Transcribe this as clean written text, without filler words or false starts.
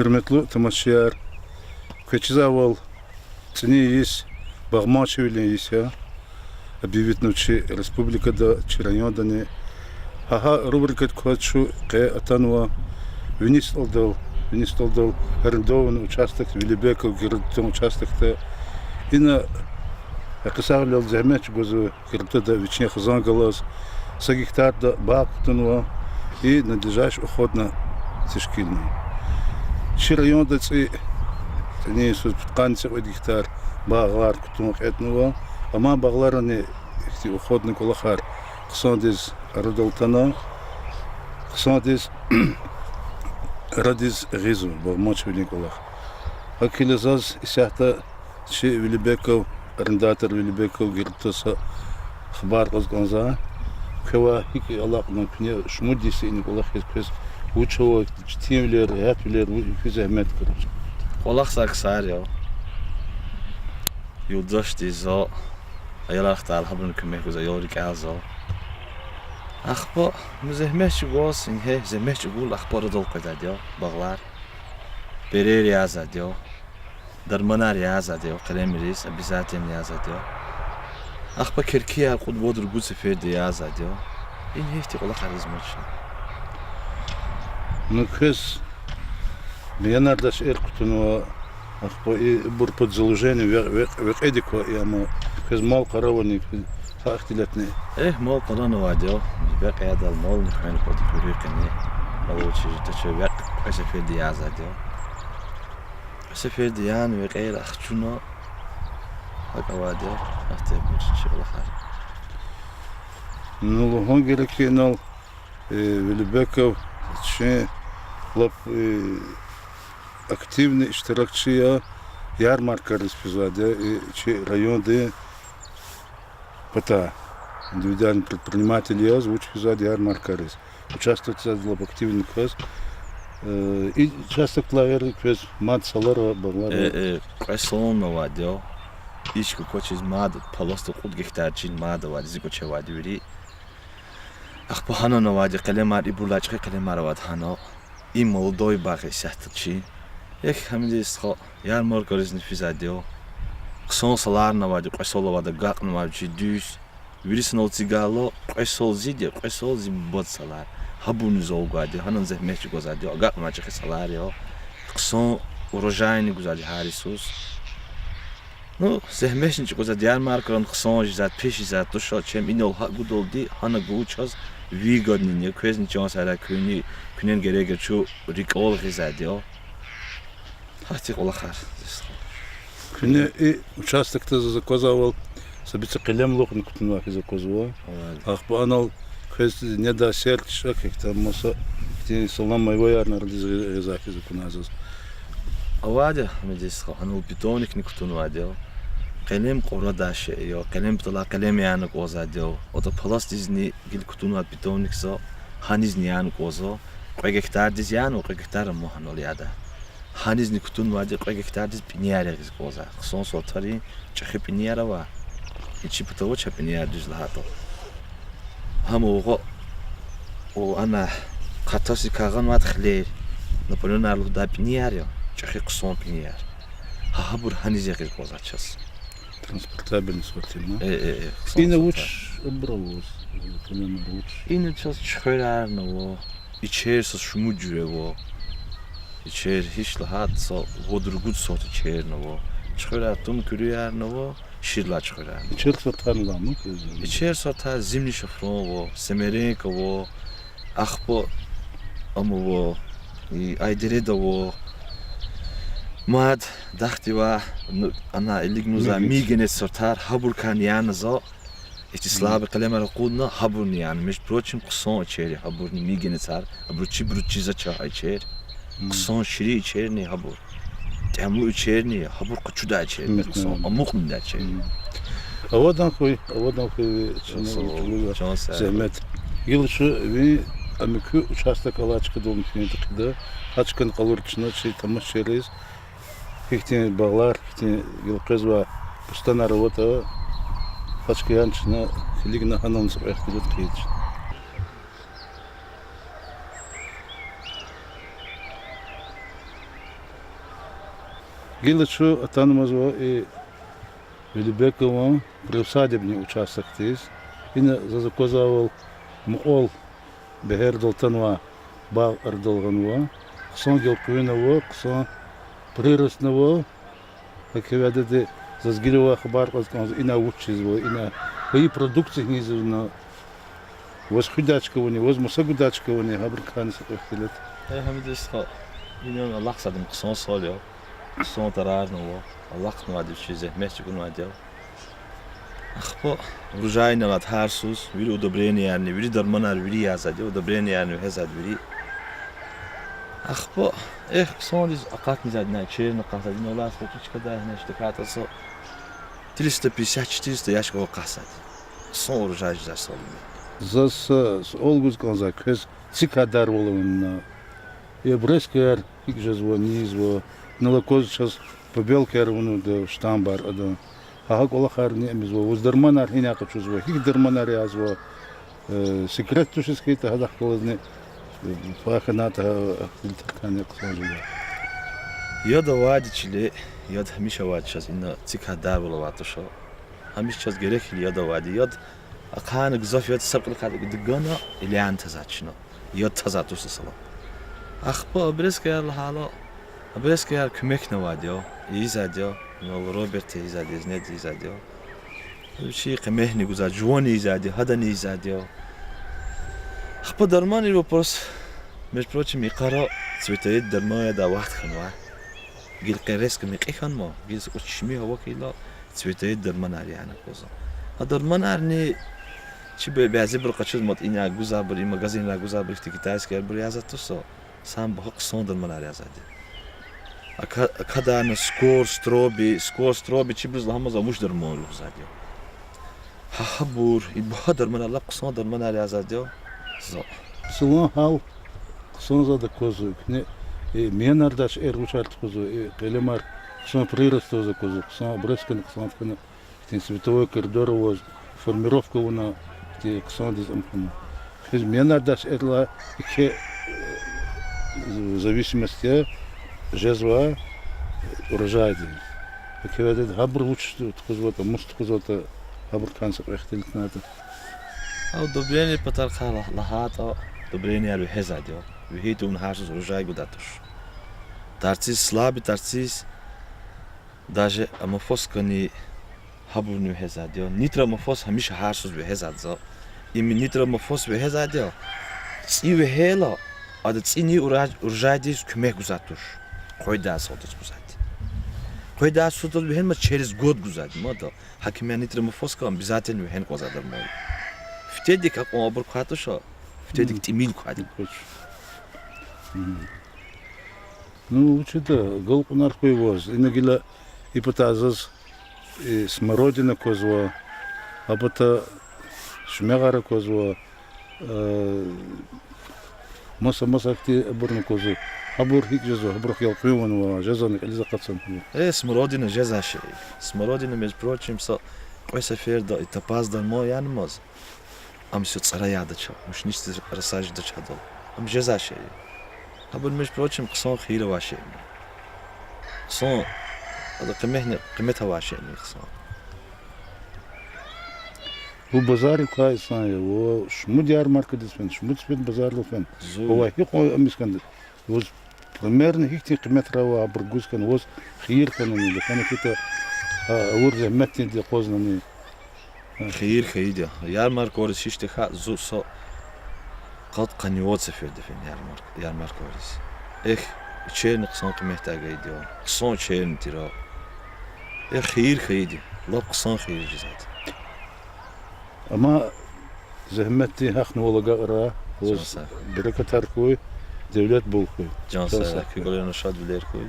Hürmetli tamaşaçılar, Keçizavol, Çin'i yiyiz, Bağmaçı ile yiyiz ya. Объявить республикада чи районда ага рубрикат хочу ке атанва винистолдал арендованный участок Вилибеков гердтон участокта ина аксарлал замеч гозу гердта вечне хазангалас са гектарда бактунва и надлежащий уход на тишкильный. Чи районда ци не суть канцер гектар баглар кутун этнова ama bağlarını uходны колахар ксандиз радалтана ксандиз радиз ризу bağmaçвили колах акилезаз исяхта чи Вилибеков арендатор Вилибеков гиртоса хабар козганза кева хики алакна пне шмудиси ин колах кез учо тимлер ятвлер физемет короче колах саксар я Yoldaş dizo, ayakta alhabın kömek uza yorik azo. Akba müzehmeş olsun he, zehmeş ol akbarı dol kadar diyor, bağlar. Berer yazar diyor, darmanar yazar diyor, kalemiris, abizatem yazar diyor. Akba Kirkiye kudbodur bu sefer de yazar diyor. İn hefti ola karizmaç. Nukes, beyanardaş erkutunu Ахпо и бурпот заложение век эдико яма кез мал каравани фахтилетне мал карано вадио бек ядал мал мхан коди хүрекне малочи тачвек асефер диязадио асефер диан век эр ахчуно акавадио ахте буччи лахар ну хонгерекенал Вилибеков че лап активный иштиракчия ярмарка распизаде чи районде пата индивидуальный предприниматель я звучит физаде ярмарка рис участвует в активный квест и часто клавер квест мад салара баглар квесон вадио ишку кочиз мад палосто худ гектарчин мад вади зикоче вади вири ахпахана навади калемар ибулачки калемар вад хано и молодой бахи сахтчи Ek hamidis kho yarmarka resni fizadio. Qson salarna vadi qasolo vada gaqna vadi dus. Virisn oltigalo qasol zidi qasol zimbot salar. Habun zolgadi hanan zehmet gozadio gaqna vadi salario. Qson urojayni gozadi harisus. No zehmetin gozadi yarmarkan qson jizat peshizat dusho chem inol gudoldi hana guchos vigodni kwezn chansara künen gerege chu rikol gizadio. Хати колахар. Күне и участокта заказывал, собиться килем лохн кутнах заказывал. Ахпа анал кез не да сердце, как там моса, те салам моего ярна ради заки закуназас. Авадя, мы здесь анул питомник не кутнвадил. Килем корадаше, я килем тала килем яна козадил. Ото пластизни гил кутнвад питомник со, ханизни яна козо. Кой гектар диз яна, кой гектар моханол яда. Ханизни кутун вади кой гектардис пиньяре гиз коза. Ксон сотари чахи пиньяра ва. Ичи путаво ча пиньяр диз лахато. Хамо о ана катаси каган вад хлер. Наполеон арлу да пиньяре. Чахи ксон пиньяр. Хабур ханизи гиз коза час. Транспортабельный спортивно. И уч бравос. И час чхерар наво. Ичер со шмуджуево. İçer hiç rahat so vodurgut sotu çernovo. Çıkıratım kürüyernovo, şirla çıkırar. İçer sotarla mı? İçer sota zimni şofrovo, semerenkovo, ahpo amovo, ayderedovo. Mad dachtiva ana elignuza migenet sotar haburkan yanzo. İstislabı kalemar qudna haburni yani meş proçim qson içeri haburni migenetar, abruçi bruçiza ça içer. Qson shiri içerni habur. Temlu içerni habur qaçuda içerni qson amuqn da içerni. Avadan koy zahmet. Yıl şu vi amkü участок алачка дом финтикда. Ачкан қалурчна şey тамаш шерез. Хихтен bağlar, хихтен yılqız va postana работа. Ачка янчна хилигна ханам сахтилет кийч. Гилачу танымыз о и Велибекова приусадебный участок здесь. И зазаказывал мол бехердал танва бал ардалганва. Ксон гелкуиного, ксон приростного. Как я видите, зазгилова хабар казкан ина учизво, ина и продукции низовно. Воз худачкование, воз масагудачкование, хабрканы сахилет. Hem de işte yine Allah sadım kısa soruyor. Son tarafını o. Allah kınadı bir şey zahmet çıkmadı. Ah bu rujayna lat harsus, biri udobreni yani, biri darmanar, biri yazadı, udobreni yani hezad biri. Ah bu son diz akat mizadına, çeyrine kasadın ola sıkıntı kadar ne işte katası. 350 yaş o kasad. Son rujaycılar soruyor. Зас олгуз конзак, хез цикадар воловна. И брескер, их же звонизво. Налакоз сейчас побелкер вну до штамбар, да. А колахар не мизво. Уздерманар хиня качузво. Их дерманар язво. Секрет тушеский то хадах колозне. Фаханата фильтркане ксонжула. Ya da vadiciyle ya da hamişe vadiciyiz. İnna cikadar bulavatı şu. Hamiş çaz gerekli ya da vadi ya da akan güzel ya da sabkıl kadı gidgana ilan tazatçına. Ya tazatı sala. Akba bresker hala. Bresker kömek ne vadi o. İzadiyor. No Robert izadiyor. Ne izadiyor. Bir şey kemehni güzel. Juan izadiyor. Hadan izadiyor. Akba darman il vopros. Mecproçim ikara. Svetoyed darmaya da vaxt kanwa. Gil qeresk miqikan mo. Gil uçmi hava kila. Svetoyed darman ar yani koza. Darman ar ne çi bazı bir qaçız mat ina güzel bir magazinla güzel bir tikitaysker bir yazatırsa sam bak son darman ar yazadı. Kadar skor strobi çi biz lahmaz amuş darman olur zaten. Ha bur ibha darman Allah son darman ar yazadı. Zo. Сулан хал ксонза да козу. Не мен ардаш учарт козу. Келемар ксон прирост за козу. Ксон брескан ксон кна. Тин световой коридор воз формировка уна те ксон диз амхан. Хез мен ардаш эрла ике в зависимости жезва урожайды. Кеведе хабр учту козу муст козу хабр канса ихтилт надо. او دوبلینی پتر خاله لحاتا دوبلینی رو هزادیو و هیتون هاشز رجای گوداتش. ترتیز سلابی ترتیز داجه امفوس کنی habunu hezadiyo. Nitra mafos hamish harsus ve hezadza. Imi nitra mafos ve hezadiyo. Tsi ve hela adı tsini urjadis kümek uzatur. Koydas odur uzat. Koydas odur ve henma çeriz god guzat. Moda hakime nitra mafos kan bizaten ve hen kozadır mol. Vtedik ak o abur katuşa. Vtedik timil kadim. Ну, учита, голку нархуй воз. Иногила ипотазас смородина козва, а пота шмягара козва, маса акти абурна козу. Абур хик жезо, абур хил куйванва, жезоник ализа кацан. Смородина жеза şey. Смородина между прочим со кой сеферда и тапаздан мо янмоз. Am şu tsaraya da çal. Muş nişti rasaj da çadol. Am jeza şey. Abur между прочим kısa khira wa şey. Son هذا قيمتها واشيء خصها. هو بازار كويس صاير وشمو ديار ماركت فين شمو تسبين بازار له فين هو هيك امس كان وز примерно هيك قيمت روا برجوز كان وز خير كان اللي كان كده ورزه متن دي قوزني خير خيدي يار مارك ورز شيشتي خا زو سو قد قنيوت سفيد فين يار مارك ورز اخ çeyni kısan kıymete gaydiyo. Kısan çeyni tira. Xeyir xeydi. Lap kısan xeyirci zaten. Ama zahmetli hakni ola gağra. Bereket koy. Devlet bol koy. Cansa. Kıgolena şad bilir koy.